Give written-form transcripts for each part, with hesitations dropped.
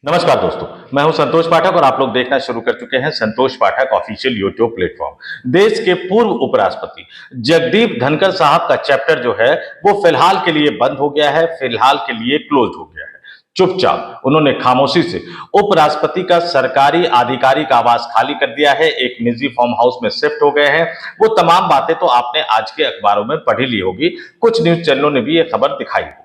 नमस्कार दोस्तों, मैं हूं संतोष पाठक और आप लोग देखना शुरू कर चुके हैं संतोष पाठक ऑफिशियल यूट्यूब प्लेटफॉर्म। देश के पूर्व उपराष्ट्रपति जगदीप धनखड़ साहब का चैप्टर जो है वो फिलहाल के लिए बंद हो गया है, फिलहाल के लिए क्लोज हो गया है। चुपचाप उन्होंने खामोशी से उपराष्ट्रपति का सरकारी आधिकारिक आवास खाली कर दिया है, एक निजी फार्म हाउस में शिफ्ट हो गए हैं। वो तमाम बातें तो आपने आज के अखबारों में पढ़ी ली होगी, कुछ न्यूज चैनलों ने भी ये खबर दिखाई होगी।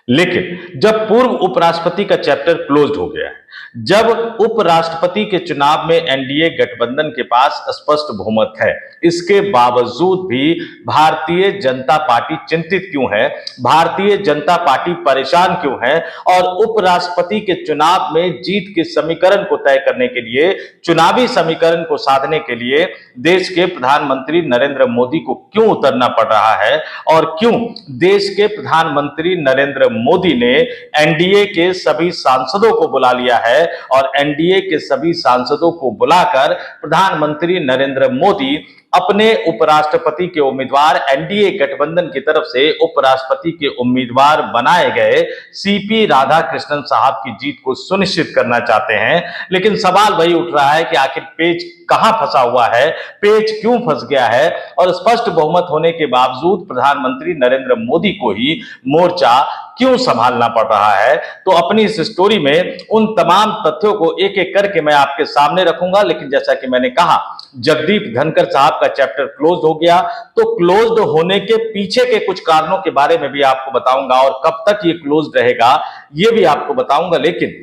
लेकिन जब पूर्व उपराष्ट्रपति का चैप्टर क्लोज्ड हो गया है, जब उपराष्ट्रपति के चुनाव में एनडीए गठबंधन के पास स्पष्ट बहुमत है, इसके बावजूद भी भारतीय जनता पार्टी चिंतित क्यों है, भारतीय जनता पार्टी परेशान क्यों है और उपराष्ट्रपति के चुनाव में जीत के समीकरण को तय करने के लिए, चुनावी समीकरण को साधने के लिए देश के प्रधानमंत्री नरेंद्र मोदी को क्यों उतरना पड़ रहा है और क्यों देश के प्रधानमंत्री नरेंद्र मोदी ने एनडीए के सभी सांसदों को बुला लिया है और एनडीए के सभी सांसदों को बुलाकर प्रधानमंत्री नरेंद्र मोदी अपने उपराष्ट्रपति के उम्मीदवार, एनडीए गठबंधन की तरफ से उपराष्ट्रपति के उम्मीदवार बनाए गए सीपी राधाकृष्णन साहब की जीत को सुनिश्चित करना चाहते हैं। लेकिन सवाल वही उठ रहा है कि आखिर पेच कहां फंसा हुआ है, पेच क्यों फंस गया है और स्पष्ट बहुमत होने के बावजूद प्रधानमंत्री नरेंद्र मोदी को ही मोर्चा क्यों संभालना पड़ रहा है। तो अपनी इस स्टोरी में उन तमाम तथ्यों को एक एक करके मैं आपके सामने रखूंगा। लेकिन जैसा कि मैंने कहा, जगदीप धनखड़ साहब का चैप्टर क्लोज हो गया, तो क्लोज होने के पीछे के कुछ कारणों के बारे में भी आपको बताऊंगा और कब तक ये क्लोज रहेगा ये भी आपको बताऊंगा। लेकिन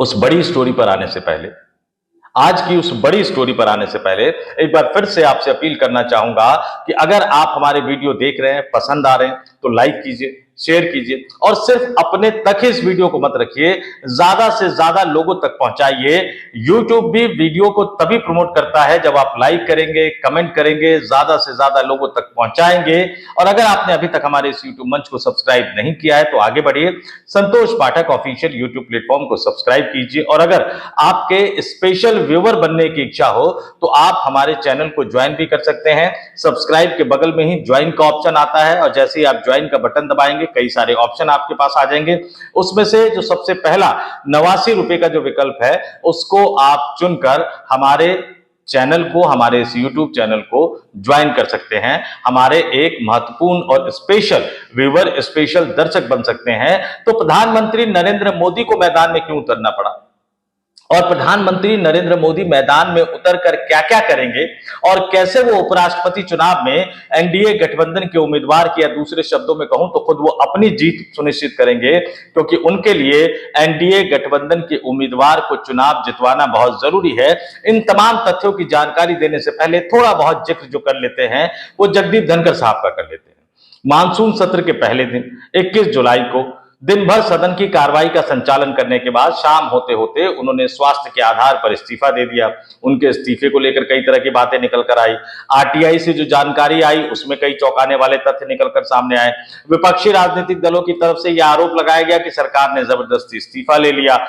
उस बड़ी स्टोरी पर आने से पहले, आज की उस बड़ी स्टोरी पर आने से पहले एक बार फिर से आपसे अपील करना चाहूंगा कि अगर आप हमारे वीडियो देख रहे हैं, पसंद आ रहे हैं तो लाइक कीजिए, शेयर कीजिए और सिर्फ अपने तक इस वीडियो को मत रखिए, ज्यादा से ज्यादा लोगों तक पहुंचाइए। YouTube भी वीडियो को तभी प्रमोट करता है जब आप लाइक करेंगे, कमेंट करेंगे, ज्यादा से ज्यादा लोगों तक पहुंचाएंगे। और अगर आपने अभी तक हमारे इस YouTube मंच को सब्सक्राइब नहीं किया है तो आगे बढ़िए, संतोष पाठक ऑफिशियल YouTube प्लेटफॉर्म को सब्सक्राइब कीजिए। और अगर आपके स्पेशल व्यूअर बनने की इच्छा हो तो आप हमारे चैनल को ज्वाइन भी कर सकते हैं। सब्सक्राइब के बगल में ही ज्वाइन का ऑप्शन आता है और जैसे ही आप ज्वाइन का बटन दबाएंगे कई सारे ऑप्शन आपके पास आ जाएंगे। उसमें से जो सबसे पहला 89 रुपए का जो विकल्प है उसको आप चुनकर हमारे चैनल को, हमारे इस YouTube चैनल को ज्वाइन कर सकते हैं, हमारे एक महत्वपूर्ण और स्पेशल व्यूअर, स्पेशल दर्शक बन सकते हैं। तो प्रधानमंत्री नरेंद्र मोदी को मैदान में क्यों उतरना पड़ा और प्रधानमंत्री नरेंद्र मोदी मैदान में उतरकर क्या क्या करेंगे और कैसे वो उपराष्ट्रपति चुनाव में एनडीए गठबंधन के उम्मीदवार की, या दूसरे शब्दों में कहूं तो खुद वो अपनी जीत सुनिश्चित करेंगे, क्योंकि उनके लिए एनडीए गठबंधन के उम्मीदवार को चुनाव जितवाना बहुत जरूरी है। इन तमाम तथ्यों की जानकारी देने से पहले थोड़ा बहुत जिक्र जो कर लेते हैं वो जगदीप धनखड़ साहब का कर लेते हैं। मानसून सत्र के पहले दिन 21 जुलाई को दिन भर सदन की कार्रवाई का संचालन करने के बाद शाम होते होते उन्होंने स्वास्थ्य के आधार पर इस्तीफा दे दिया। उनके इस्तीफे को लेकर कई तरह की बातें निकल कर आई। आरटीआई से जो जानकारी आई उसमें कई चौंकाने वाले तथ्य निकलकर सामने आए। विपक्षी राजनीतिक दलों की तरफ से यह आरोप लगाया गया कि सरकार ने जबरदस्ती इस्तीफा ले लिया।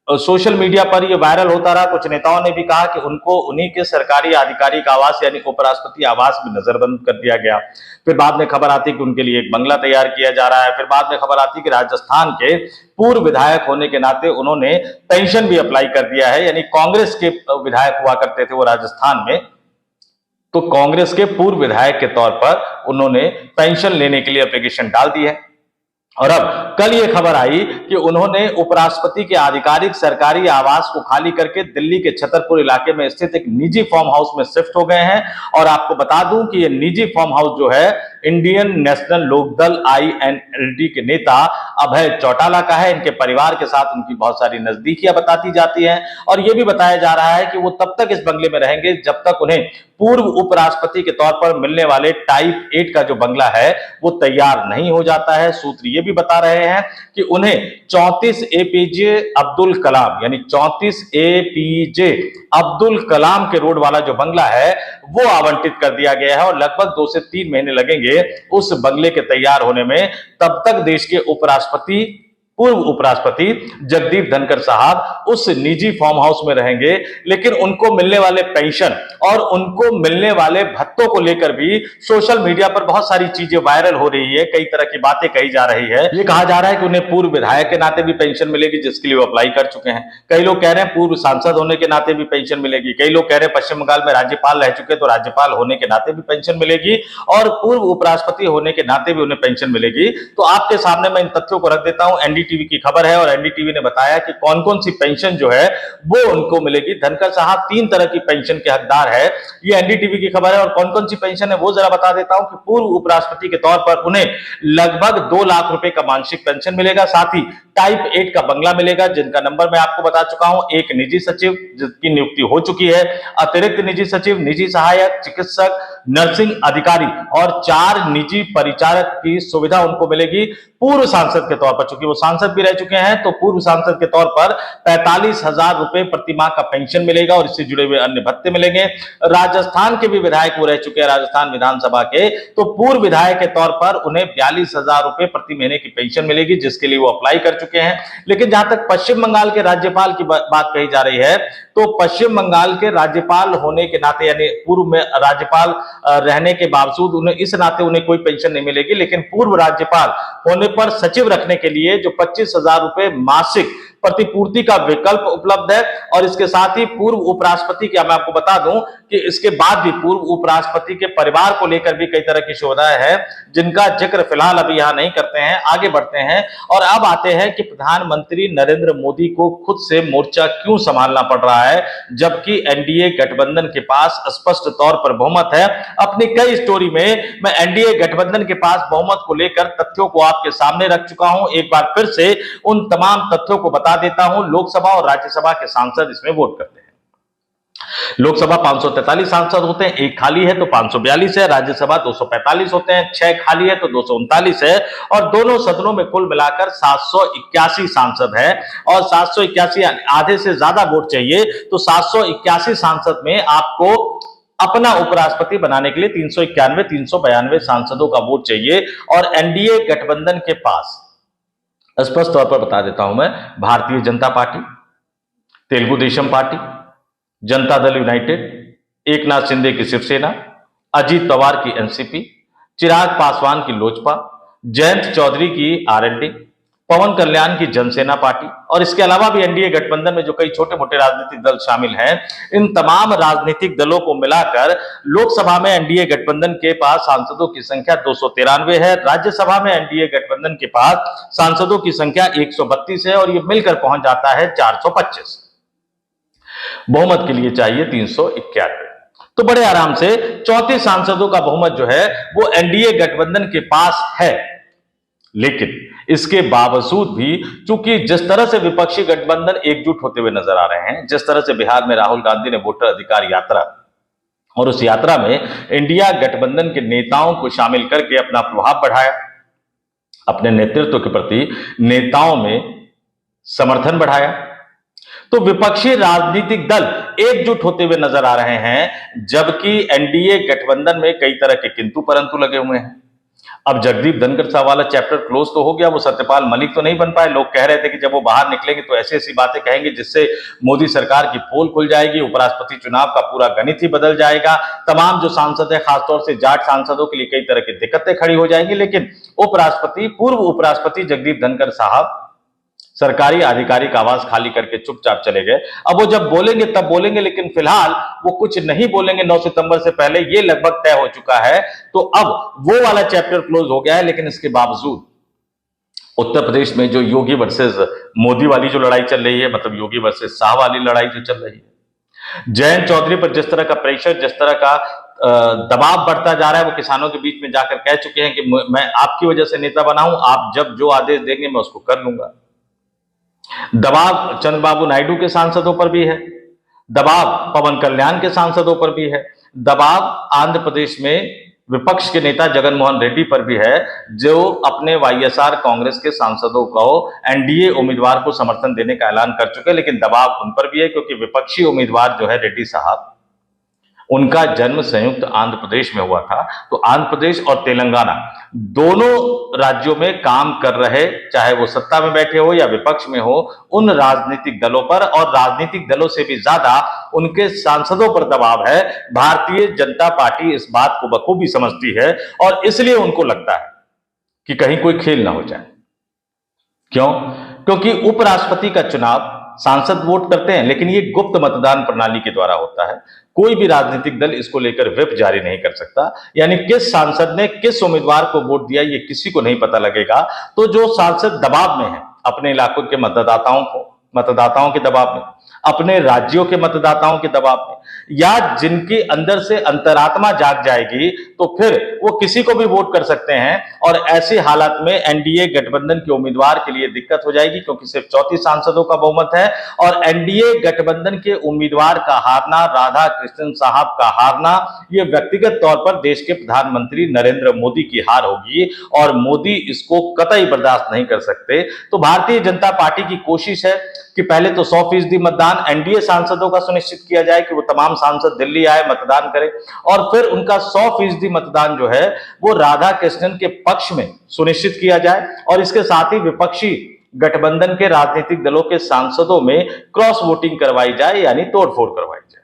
सोशल मीडिया पर यह वायरल होता रहा। कुछ नेताओं ने भी कहा कि उनको उन्हीं के सरकारी आधिकारिक आवास यानी उपराष्ट्रपति आवास में नजरबंद कर दिया गया। फिर बाद में खबर आती कि उनके लिए एक बंगला तैयार किया जा रहा है। फिर बाद में खबर आती कि राजस्थान के पूर्व विधायक होने के नाते उन्होंने पेंशन भी अप्लाई कर दिया है, यानी कांग्रेस के विधायक हुआ करते थे वो राजस्थान में, तो कांग्रेस के पूर्व विधायक के तौर पर उन्होंने पेंशन लेने के लिए एप्लीकेशन डाल दी है। और अब कल ये खबर आई कि उन्होंने उपराष्ट्रपति के आधिकारिक सरकारी आवास को खाली करके दिल्ली के छतरपुर इलाके में स्थित एक निजी फार्म हाउस में शिफ्ट हो गए हैं। और आपको बता दूं कि ये निजी फार्म हाउस जो है इंडियन नेशनल लोकदल आईएनएलडी के नेता अभय चौटाला का है। इनके परिवार के साथ उनकी बहुत सारी नजदीकियां बताती जाती हैं और यह भी बताया जा रहा है कि वो तब तक इस बंगले में रहेंगे जब तक उन्हें पूर्व उपराष्ट्रपति के तौर पर मिलने वाले टाइप 8 का जो बंगला है वो तैयार नहीं हो जाता है। सूत्र ये भी बता रहे हैं कि उन्हें 34 एपीजे अब्दुल कलाम यानी 34 एपीजे अब्दुल कलाम के रोड वाला जो बंगला है वो आवंटित कर दिया गया है और लगभग 2 से 3 महीने लगेंगे उस बंगले के तैयार होने में। तब तक देश के उपराष्ट्रपति पूर्व उपराष्ट्रपति जगदीप धनखड़ साहब उस निजी फार्म हाउस में रहेंगे, लेकिन उनको मिलने वाले पेंशन और उनको मिलने वाले भत्तों को लेकर भी सोशल मीडिया पर बहुत सारी चीजें वायरल हो रही है, कई तरह की बातें कही जा रही है। ये कहा जा रहा है कि उन्हें पूर्व विधायक के नाते भी पेंशन मिलेगी, जिसके लिए वो अप्लाई कर चुके हैं। कई लोग कह रहे हैं पूर्व सांसद होने के नाते भी पेंशन मिलेगी। कई लोग कह रहे हैं पश्चिम बंगाल में राज्यपाल रह चुके तो राज्यपाल होने के नाते भी पेंशन मिलेगी और पूर्व उपराष्ट्रपति होने के नाते भी उन्हें पेंशन मिलेगी। तो आपके सामने मैं इन तथ्यों को रख देता हूं। एनडीटीवी की खबर है और एनडीटीवी ने बताया कि कौन कौन सी पेंशन जो है वो उनको मिलेगी। धनखड़ साहब 3 तरह की पेंशन के हकदार है, ये एनडीटीवी की खबर है। और कौन कौन सी पेंशन है वो जरा बता देता हूं कि पूर्व उपराष्ट्रपति के तौर पर उन्हें लगभग 2 लाख रुपए का मासिक पेंशन मिलेगा, साथ ही टाइप 8 का बंगला मिलेगा, जिनका नंबर मैं आपको बता चुका हूं। एक निजी सचिव जिसकी नियुक्ति हो चुकी है, अतिरिक्त निजी सचिव, निजी सहायक, चिकित्सक, नर्सिंग अधिकारी और 4 निजी परिचारक की सुविधा उनको मिलेगी। पूर्व सांसद के तौर पर, चूंकि वो सांसद भी रह चुके हैं, तो पूर्व सांसद के तौर पर 45,000 रुपए प्रति माह का पेंशन मिलेगा और इससे जुड़े हुए अन्य भत्ते मिलेंगे। राजस्थान के भी विधायक वो रह चुके हैं, राजस्थान विधानसभा के, तो पूर्व विधायक के तौर पर उन्हें 42,000 रुपए प्रति महीने की पेंशन मिलेगी, जिसके लिए वो अप्लाई कर चुके हैं। लेकिन जहां तक पश्चिम बंगाल के राज्यपाल की बात कही जा रही है, तो पश्चिम बंगाल के राज्यपाल होने के नाते, यानी पूर्व में राज्यपाल रहने के बावजूद उन्हें इस नाते उन्हें कोई पेंशन नहीं मिलेगी। लेकिन पूर्व राज्यपाल होने पर सचिव रखने के लिए जो 25,000 रुपए मासिक प्रतिपूर्ति का विकल्प उपलब्ध है। और इसके साथ ही पूर्व उपराष्ट्रपति की मैं आपको बता दूं कि इसके बाद भी पूर्व उपराष्ट्रपति के परिवार को लेकर भी कई तरह की सुविधाएं हैं, जिनका जिक्र फिलहाल अभी यहां नहीं करते हैं। आगे बढ़ते हैं और अब आते हैं कि प्रधानमंत्री नरेंद्र मोदी को खुद से मोर्चा क्यों संभालना पड़ रहा है, जबकि एनडीए गठबंधन के पास स्पष्ट तौर पर बहुमत है। अपनी कई स्टोरी में मैं एनडीए गठबंधन के पास बहुमत को लेकर तथ्यों को आपके सामने रख चुका हूं। एक बार फिर से उन तमाम तथ्यों को बता देता हूं। लोकसभा और राज्यसभा के सांसद इसमें वोट करते हैं। लोकसभा 543 सांसद होते हैं, 1 खाली है तो 542 है। राज्यसभा 245 होते हैं, 6 खाली है तो 239 है। और दोनों सदनों में कुल मिलाकर 781 सांसद है। और 781 आधे से ज्यादा वोट चाहिए, तो 781 सांसद में आपको अपना उपराष्ट्रपति बनाने के लिए 391 392 सांसदों का वोट चाहिए। और एनडीए गठबंधन के पास स्पष्ट तौर पर बता देता हूं मैं, Bharatiya Janata party, Telugu Desam party, Janata Dal United, Eknath Shinde की शिवसेना, अजीत पवार की एनसीपी, चिराग पासवान की लोजपा, जयंत चौधरी की आरएलडी, पवन कल्याण की जनसेना पार्टी और इसके अलावा भी एनडीए गठबंधन में जो कई छोटे मोटे राजनीतिक दल शामिल हैं, इन तमाम राजनीतिक दलों को मिलाकर लोकसभा में एनडीए गठबंधन के पास सांसदों की संख्या 293 है। राज्यसभा में एनडीए गठबंधन के पास सांसदों की संख्या 132 है और ये मिलकर पहुंच जाता है 425। बहुमत के लिए चाहिए 391। तो बड़े आराम से 34 सांसदों का बहुमत जो है वो एनडीए गठबंधन के पास है। लेकिन इसके बावजूद भी, चूंकि जिस तरह से विपक्षी गठबंधन एकजुट होते हुए नजर आ रहे हैं, जिस तरह से बिहार में राहुल गांधी ने वोटर अधिकार यात्रा और उस यात्रा में इंडिया गठबंधन के नेताओं को शामिल करके अपना प्रभाव बढ़ाया, अपने नेतृत्व के प्रति नेताओं में समर्थन बढ़ाया, तो विपक्षी राजनीतिक दल एकजुट होते हुए नजर आ रहे हैं, जबकि एनडीए गठबंधन में कई तरह के किंतु परंतु लगे हुए हैं। अब जगदीप धनखड़ साहब वाला चैप्टर क्लोज तो हो गया, वो सत्यपाल मलिक तो नहीं बन पाए। लोग कह रहे थे कि जब वो बाहर निकलेंगे तो ऐसी ऐसी बातें कहेंगे जिससे मोदी सरकार की पोल खुल जाएगी, उपराष्ट्रपति चुनाव का पूरा गणित ही बदल जाएगा, तमाम जो सांसद है खासतौर से जाट सांसदों के लिए कई तरह की दिक्कतें खड़ी हो जाएंगी। लेकिन पूर्व उपराष्ट्रपति जगदीप धनखड़ साहब सरकारी आधिकारिक आवास खाली करके चुपचाप चले गए। अब वो जब बोलेंगे तब बोलेंगे, लेकिन फिलहाल वो कुछ नहीं बोलेंगे 9 सितंबर से पहले, ये लगभग तय हो चुका है। तो अब वो वाला चैप्टर क्लोज हो गया है। लेकिन इसके बावजूद उत्तर प्रदेश में जो योगी वर्सेस मोदी वाली जो लड़ाई चल रही है, मतलब योगी वर्सेस शाह वाली लड़ाई जो चल रही है, जयंत चौधरी पर जिस तरह का प्रेशर, जिस तरह का दबाव बढ़ता जा रहा है, वो किसानों के बीच में जाकर कह चुके हैं कि मैं आपकी वजह से नेता बना हूं, आप जब जो आदेश देंगे मैं उसको कर लूंगा। दबाव चंद्रबाबू नायडू के सांसदों पर भी है, दबाव पवन कल्याण के सांसदों पर भी है, दबाव आंध्र प्रदेश में विपक्ष के नेता जगन मोहन रेड्डी पर भी है, जो अपने वाईएसआर कांग्रेस के सांसदों को एनडीए उम्मीदवार को समर्थन देने का ऐलान कर चुके हैं। लेकिन दबाव उन पर भी है क्योंकि विपक्षी उम्मीदवार जो है रेड्डी साहब, उनका जन्म संयुक्त आंध्र प्रदेश में हुआ था। तो आंध्र प्रदेश और तेलंगाना दोनों राज्यों में काम कर रहे, चाहे वो सत्ता में बैठे हो या विपक्ष में हो, उन राजनीतिक दलों पर और राजनीतिक दलों से भी ज्यादा उनके सांसदों पर दबाव है। भारतीय जनता पार्टी इस बात को बखूबी समझती है और इसलिए उनको लगता है कि कहीं कोई खेल ना हो जाए। क्यों? क्योंकि उपराष्ट्रपति का चुनाव सांसद वोट करते हैं, लेकिन ये गुप्त मतदान प्रणाली के द्वारा होता है। कोई भी राजनीतिक दल इसको लेकर व्हिप जारी नहीं कर सकता, यानी किस सांसद ने किस उम्मीदवार को वोट दिया ये किसी को नहीं पता लगेगा। तो जो सांसद दबाव में है, अपने इलाकों के मतदाताओं के दबाव में, अपने राज्यों के मतदाताओं के दबाव में, या जिनके अंदर से अंतरात्मा जाग जाएगी, तो फिर वो किसी को भी वोट कर सकते हैं। और ऐसे हालात में एनडीए गठबंधन के उम्मीदवार के लिए दिक्कत हो जाएगी, क्योंकि सिर्फ 34 सांसदों का बहुमत है और एनडीए गठबंधन के उम्मीदवार का हारना, राधा कृष्णन साहब का हारना, ये व्यक्तिगत तौर पर देश के प्रधानमंत्री नरेंद्र मोदी की हार होगी और मोदी इसको कतई बर्दाश्त नहीं कर सकते। तो भारतीय जनता पार्टी की कोशिश है कि पहले तो 100% मतदान एनडीए सांसदों का सुनिश्चित किया जाए, कि वो तमाम सांसद दिल्ली आए, मतदान करें, और फिर उनका 100% मतदान जो है वो राधा कृष्णन के पक्ष में सुनिश्चित किया जाए। और इसके साथ ही विपक्षी गठबंधन के राजनीतिक दलों के सांसदों में क्रॉस वोटिंग करवाई जाए, यानी तोड़फोड़ करवाई जाए।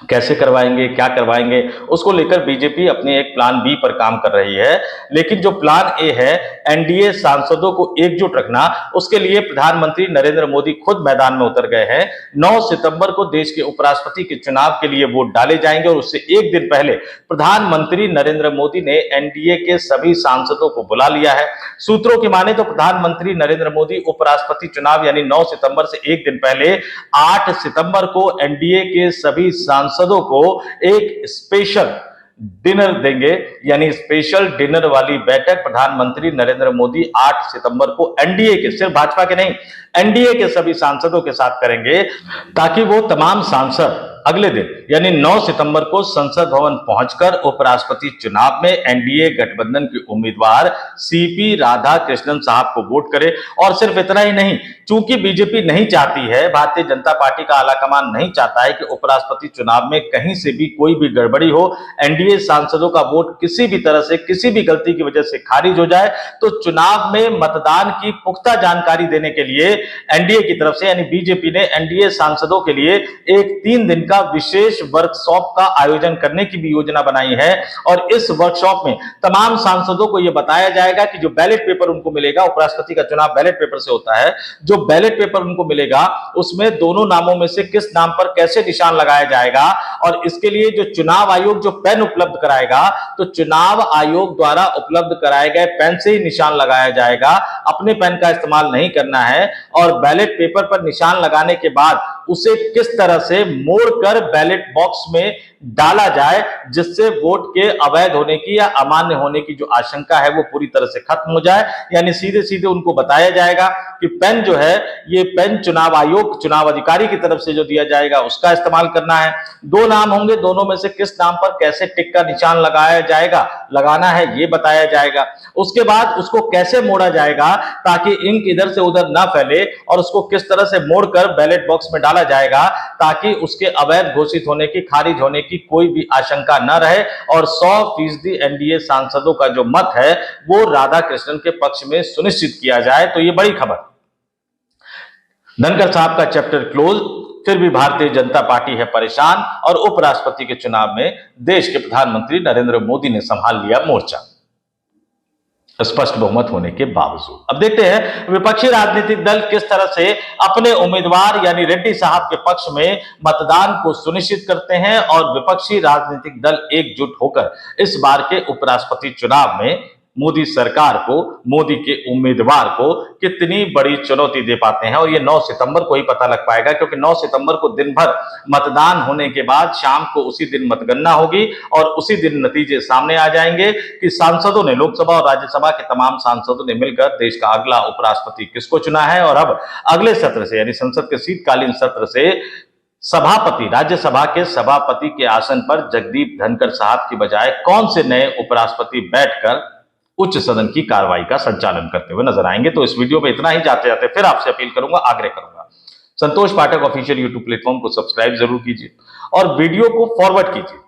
कैसे करवाएंगे, क्या करवाएंगे, उसको लेकर बीजेपी अपने एक प्लान बी पर काम कर रही है। लेकिन जो प्लान ए है, एनडीए सांसदों को एकजुट रखना, उसके लिए प्रधानमंत्री नरेंद्र मोदी खुद मैदान में उतर गए हैं। 9 सितंबर को देश के उपराष्ट्रपति के चुनाव के लिए वोट डाले जाएंगे और उससे एक दिन पहले प्रधानमंत्री नरेंद्र मोदी ने एनडीए के सभी सांसदों को बुला लिया है। सूत्रों की माने तो प्रधानमंत्री नरेंद्र मोदी उपराष्ट्रपति चुनाव यानी 9 सितंबर से एक दिन पहले 8 सितंबर को एनडीए के सभी सांसदों को एक स्पेशल डिनर देंगे, यानी स्पेशल डिनर वाली बैठक प्रधानमंत्री नरेंद्र मोदी 8 सितंबर को एनडीए के, सिर्फ भाजपा के नहीं, एनडीए के सभी सांसदों के साथ करेंगे, ताकि वो तमाम सांसद अगले दिन यानी 9 सितंबर को संसद भवन पहुंचकर उपराष्ट्रपति चुनाव में एनडीए गठबंधन के उम्मीदवार सीपी राधा कृष्णन साहब को वोट करें। और सिर्फ इतना ही नहीं, चूंकि बीजेपी नहीं चाहती है, भारतीय जनता पार्टी का आलाकमान नहीं चाहता है कि उपराष्ट्रपति चुनाव में कहीं से भी कोई भी गड़बड़ी हो, एनडीए सांसदों का वोट किसी भी तरह से, किसी भी गलती की वजह से खारिज हो जाए, तो चुनाव में मतदान की पुख्ता जानकारी देने के लिए एनडीए की तरफ से यानी बीजेपी ने एनडीए सांसदों के लिए एक 3 दिन का विशेष वर्कशॉप का आयोजन करने की भी योजना बनाई है। और इस वर्कशॉप में तमाम सांसदों को यह बताया जाएगा कि जो बैलेट पेपर उनको मिलेगा, उपराष्ट्रपति का चुनाव बैलेट पेपर से होता है, जो बैलेट पेपर उनको मिलेगा उसमें दोनों नामों में से किस नाम पर कैसे निशान लगाया जाएगा। और इसके लिए जो चुनाव आयोग जो पेन उपलब्ध कराएगा, तो चुनाव आयोग द्वारा उपलब्ध कराए गए पेन से ही निशान लगाया जाएगा, अपने पेन का इस्तेमाल नहीं करना है। और बैलेट पेपर पर निशान लगाने के बाद उसे किस तरह से मोड़कर बैलेट बॉक्स में डाला जाए, जिससे वोट के अवैध होने की या अमान्य होने की जो आशंका है वो पूरी तरह से खत्म हो जाए। यानी सीधे सीधे उनको बताया जाएगा कि पेन जो है, ये पेन चुनाव आयोग, चुनाव अधिकारी की तरफ से जो दिया जाएगा उसका इस्तेमाल करना है। 2 नाम होंगे, दोनों में से किस नाम पर कैसे टिक का निशान लगाना है ये बताया जाएगा। उसके बाद उसको कैसे मोड़ा जाएगा ताकि इंक इधर से उधर ना फैले, और उसको किस तरह से मोड़कर बैलेट बॉक्स में डाला जाएगा ताकि उसके अवैध घोषित होने की, खारिज होने की कोई भी आशंका न रहे। और 100% एनडीए सांसदों का जो मत है वो राधा कृष्णन के पक्ष में सुनिश्चित किया जाए। तो ये बड़ी खबर, धनखड़ साहब का चैप्टर क्लोज, फिर भी भारतीय जनता पार्टी है परेशान और उपराष्ट्रपति के चुनाव में देश के प्रधानमंत्री नरेंद्र मोदी ने संभाल लिया मोर्चा, स्पष्ट बहुमत होने के बावजूद। अब देखते हैं विपक्षी राजनीतिक दल किस तरह से अपने उम्मीदवार यानी रेड्डी साहब के पक्ष में मतदान को सुनिश्चित करते हैं और विपक्षी राजनीतिक दल एकजुट होकर इस बार के उपराष्ट्रपति चुनाव में मोदी सरकार को, मोदी के उम्मीदवार को कितनी बड़ी चुनौती दे पाते हैं। और ये 9 सितंबर को ही पता लग पाएगा, क्योंकि 9 सितंबर को दिन भर मतदान होने के बाद शाम को उसी दिन मतगणना होगी और उसी दिन नतीजे सामने आ जाएंगे कि सांसदों ने, लोकसभा और राज्यसभा के तमाम सांसदों ने मिलकर देश का अगला उपराष्ट्रपति किसको चुना है। और अब अगले सत्र से यानी संसद के शीतकालीन सत्र से सभापति, राज्यसभा के सभापति के आसन पर जगदीप धनखड़ साहब की बजाय कौन से नए उपराष्ट्रपति बैठकर उच्च सदन की कार्रवाई का संचालन करते हुए नजर आएंगे। तो इस वीडियो में इतना ही। जाते जाते फिर आपसे अपील करूंगा, आग्रह करूंगा संतोष पाठक ऑफिशियल यूट्यूब प्लेटफॉर्म को सब्सक्राइब जरूर कीजिए और वीडियो को फॉरवर्ड कीजिए।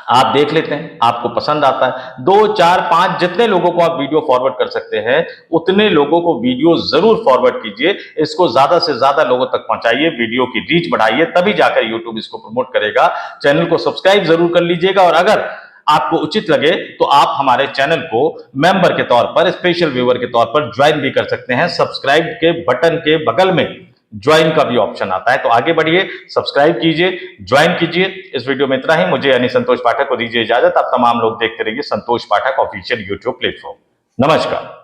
आप देख लेते हैं, आपको पसंद आता है, 2, 4, 5 जितने लोगों को आप वीडियो फॉरवर्ड कर सकते हैं उतने लोगों को वीडियो जरूर फॉरवर्ड कीजिए। इसको ज्यादा से ज्यादा लोगों तक पहुंचाइए, वीडियो की रीच बढ़ाइए, तभी जाकर यूट्यूब इसको प्रमोट करेगा। चैनल को सब्सक्राइब जरूर कर लीजिएगा और अगर आपको उचित लगे तो आप हमारे चैनल को मेंबर के तौर पर, स्पेशल व्यूअर के तौर पर ज्वाइन भी कर सकते हैं। सब्सक्राइब के बटन के बगल में ज्वाइन का भी ऑप्शन आता है, तो आगे बढ़िए, सब्सक्राइब कीजिए, ज्वाइन कीजिए। इस वीडियो में इतना ही। मुझे यानी संतोष पाठक को दीजिए इजाजत। आप तमाम लोग देखते रहिए संतोष पाठक ऑफिशियल यूट्यूब प्लेटफॉर्म। नमस्कार।